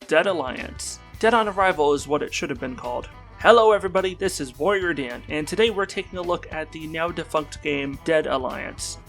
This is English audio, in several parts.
Dead Alliance. Dead on Arrival is what it should have been called. Hello everybody, this is WarriorDan, and today we're taking a look at the now defunct game Dead Alliance.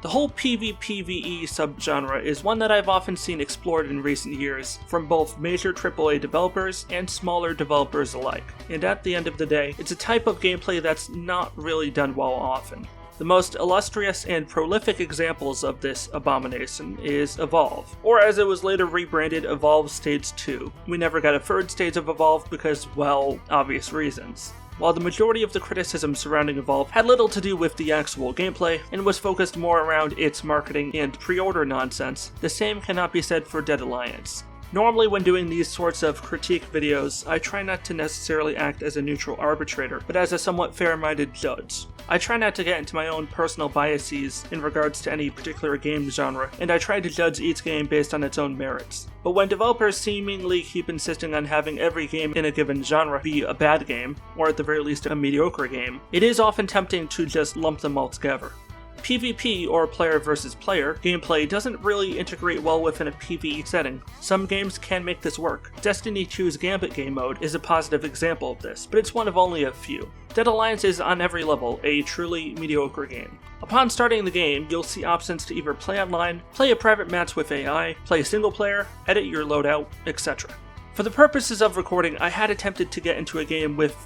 The whole PvPvE subgenre is one that I've often seen explored in recent years from both major AAA developers and smaller developers alike, and at the end of the day, it's a type of gameplay that's not really done well often. The most illustrious and prolific examples of this abomination is Evolve, or as it was later rebranded, Evolve Stage 2. We never got a third stage of Evolve because, well, obvious reasons. While the majority of the criticism surrounding Evolve had little to do with the actual gameplay, and was focused more around its marketing and pre-order nonsense, the same cannot be said for Dead Alliance. Normally when doing these sorts of critique videos, I try not to necessarily act as a neutral arbitrator, but as a somewhat fair-minded judge. I try not to get into my own personal biases in regards to any particular game genre, and I try to judge each game based on its own merits. But when developers seemingly keep insisting on having every game in a given genre be a bad game, or at the very least a mediocre game, it is often tempting to just lump them all together. PvP, or player versus player, gameplay doesn't really integrate well within a PvE setting. Some games can make this work. Destiny 2's Gambit game mode is a positive example of this, but it's one of only a few. Dead Alliance is on every level a truly mediocre game. Upon starting the game, you'll see options to either play online, play a private match with AI, play single player, edit your loadout, etc. For the purposes of recording, I had attempted to get into a game with,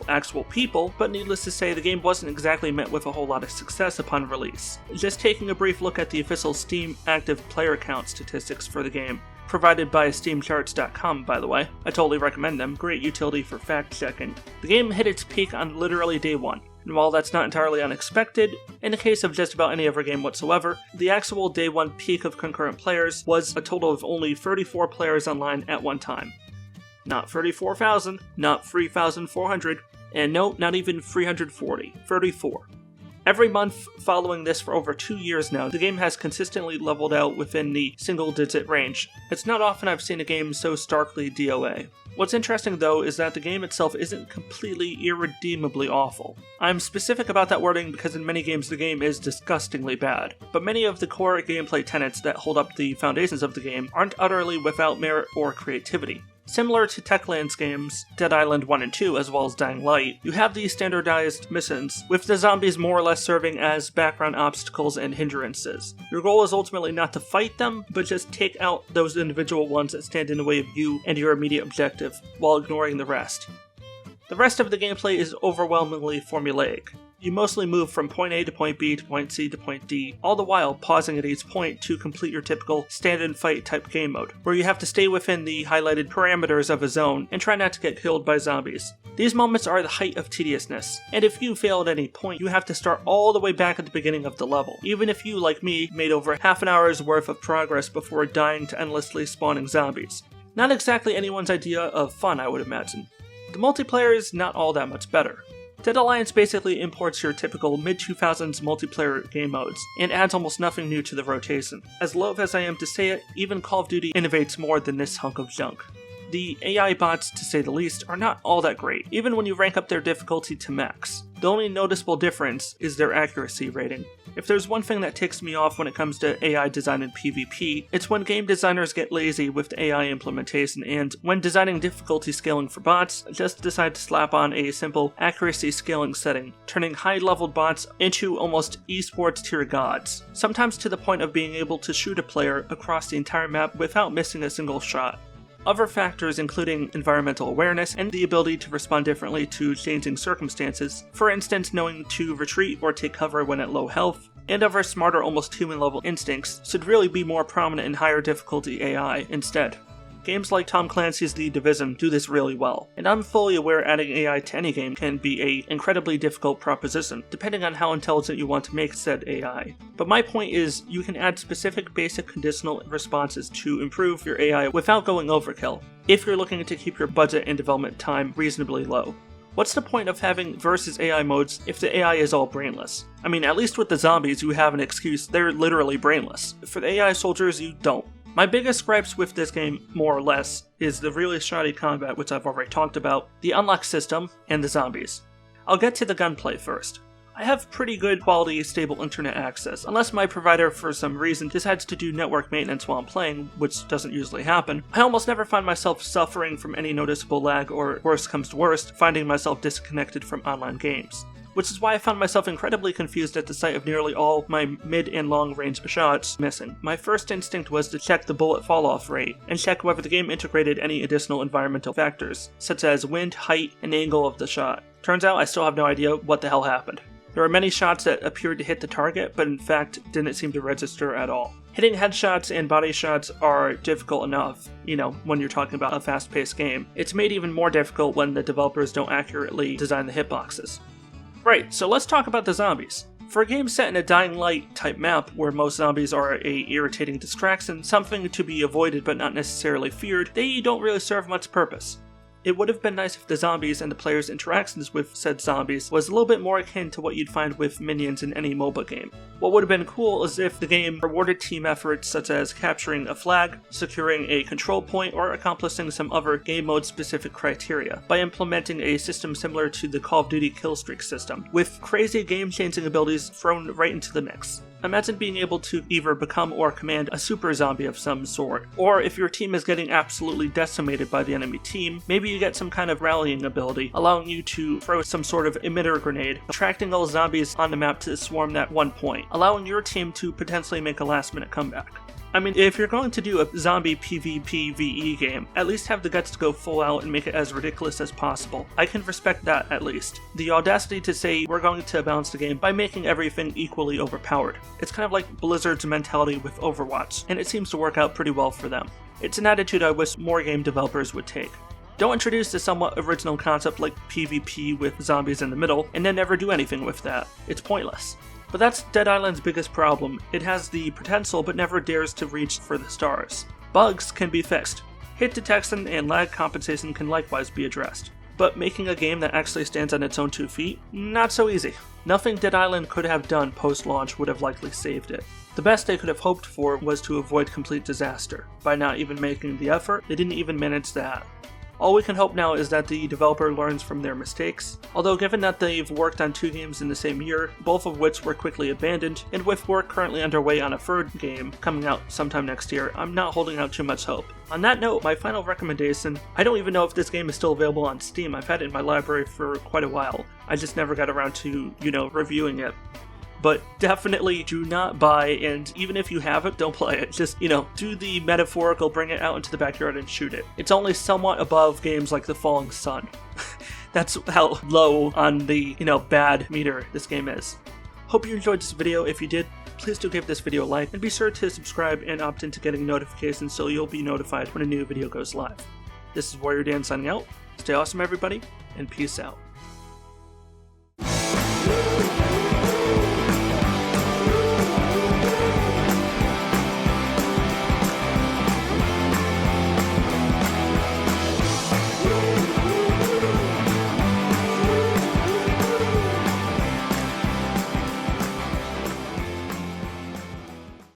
actual people, but needless to say, the game wasn't exactly met with a whole lot of success upon release. Just taking a brief look at the official Steam active player count statistics for the game, provided by SteamCharts.com, by the way. I totally recommend them, great utility for fact-checking. The game hit its peak on literally day one. And while that's not entirely unexpected, in the case of just about any other game whatsoever, the actual day one peak of concurrent players was a total of only 34 players online at one time. Not 34,000, not 3,400, and no, not even 340, 34. Every month following this for over 2 years now, the game has consistently leveled out within the single-digit range. It's not often I've seen a game so starkly DOA. What's interesting though is that the game itself isn't completely irredeemably awful. I'm specific about that wording because in many games the game is disgustingly bad, but many of the core gameplay tenets that hold up the foundations of the game aren't utterly without merit or creativity. Similar to Techland's games, Dead Island 1 and 2 as well as Dying Light, you have these standardized missions, with the zombies more or less serving as background obstacles and hindrances. Your goal is ultimately not to fight them, but just take out those individual ones that stand in the way of you and your immediate objective, while ignoring the rest. The rest of the gameplay is overwhelmingly formulaic. You mostly move from point A to point B to point C to point D, all the while pausing at each point to complete your typical stand-and-fight type game mode, where you have to stay within the highlighted parameters of a zone and try not to get killed by zombies. These moments are the height of tediousness, and if you fail at any point, you have to start all the way back at the beginning of the level, even if you, like me, made over half an hour's worth of progress before dying to endlessly spawning zombies. Not exactly anyone's idea of fun, I would imagine. The multiplayer is not all that much better. Dead Alliance basically imports your typical mid-2000s multiplayer game modes, and adds almost nothing new to the rotation. As loath as I am to say it, even Call of Duty innovates more than this hunk of junk. The AI bots, to say the least, are not all that great, even when you rank up their difficulty to max. The only noticeable difference is their accuracy rating. If there's one thing that ticks me off when it comes to AI design in PvP, it's when game designers get lazy with the AI implementation and, when designing difficulty scaling for bots, just decide to slap on a simple accuracy scaling setting, turning high-leveled bots into almost esports tier gods, sometimes to the point of being able to shoot a player across the entire map without missing a single shot. Other factors including environmental awareness and the ability to respond differently to changing circumstances, for instance knowing to retreat or take cover when at low health, and other smarter almost human-level instincts should really be more prominent in higher difficulty AI instead. Games like Tom Clancy's The Division do this really well, and I'm fully aware adding AI to any game can be an incredibly difficult proposition, depending on how intelligent you want to make said AI. But my point is, you can add specific basic conditional responses to improve your AI without going overkill, if you're looking to keep your budget and development time reasonably low. What's the point of having versus AI modes if the AI is all brainless? I mean, at least with the zombies you have an excuse, they're literally brainless. For the AI soldiers, you don't. My biggest gripes with this game, more or less, is the really shoddy combat, which I've already talked about, the unlock system, and the zombies. I'll get to the gunplay first. I have pretty good quality, stable internet access, unless my provider for some reason decides to do network maintenance while I'm playing, which doesn't usually happen. I almost never find myself suffering from any noticeable lag, or worst comes to worst, finding myself disconnected from online games. Which is why I found myself incredibly confused at the sight of nearly all my mid and long range shots missing. My first instinct was to check the bullet fall-off rate, and check whether the game integrated any additional environmental factors, such as wind, height, and angle of the shot. Turns out I still have no idea what the hell happened. There were many shots that appeared to hit the target, but in fact didn't seem to register at all. Hitting headshots and body shots are difficult enough, when you're talking about a fast-paced game. It's made even more difficult when the developers don't accurately design the hitboxes. Right, so let's talk about the zombies. For a game set in a Dying Light type map where most zombies are a irritating distraction, something to be avoided but not necessarily feared, they don't really serve much purpose. It would have been nice if the zombies and the player's interactions with said zombies was a little bit more akin to what you'd find with minions in any MOBA game. What would have been cool is if the game rewarded team efforts such as capturing a flag, securing a control point, or accomplishing some other game mode specific criteria, by implementing a system similar to the Call of Duty killstreak system, with crazy game-changing abilities thrown right into the mix. Imagine being able to either become or command a super zombie of some sort, or if your team is getting absolutely decimated by the enemy team, maybe you get some kind of rallying ability, allowing you to throw some sort of emitter grenade, attracting all zombies on the map to swarm that one point, allowing your team to potentially make a last-minute comeback. I mean, if you're going to do a zombie PvPvE game, at least have the guts to go full out and make it as ridiculous as possible. I can respect that, at least. The audacity to say we're going to balance the game by making everything equally overpowered. It's kind of like Blizzard's mentality with Overwatch, and it seems to work out pretty well for them. It's an attitude I wish more game developers would take. Don't introduce a somewhat original concept like PvP with zombies in the middle, and then never do anything with that. It's pointless. But that's Dead Island's biggest problem. It has the potential but never dares to reach for the stars. Bugs can be fixed. Hit detection and lag compensation can likewise be addressed. But making a game that actually stands on its own 2 feet? Not so easy. Nothing Dead Island could have done post-launch would have likely saved it. The best they could have hoped for was to avoid complete disaster. By not even making the effort, they didn't even manage that. All we can hope now is that the developer learns from their mistakes, although given that they've worked on 2 games in the same year, both of which were quickly abandoned, and with work currently underway on a 3rd game coming out sometime next year, I'm not holding out too much hope. On that note, my final recommendation, I don't even know if this game is still available on Steam. I've had it in my library for quite a while. I just never got around to, reviewing it. But definitely do not buy, and even if you have it, don't play it. Just, do the metaphorical, bring it out into the backyard and shoot it. It's only somewhat above games like The Falling Sun. That's how low on the, bad meter this game is. Hope you enjoyed this video. If you did, please do give this video a like, and be sure to subscribe and opt into getting notifications so you'll be notified when a new video goes live. This is WarriorDan signing out. Stay awesome, everybody, and peace out.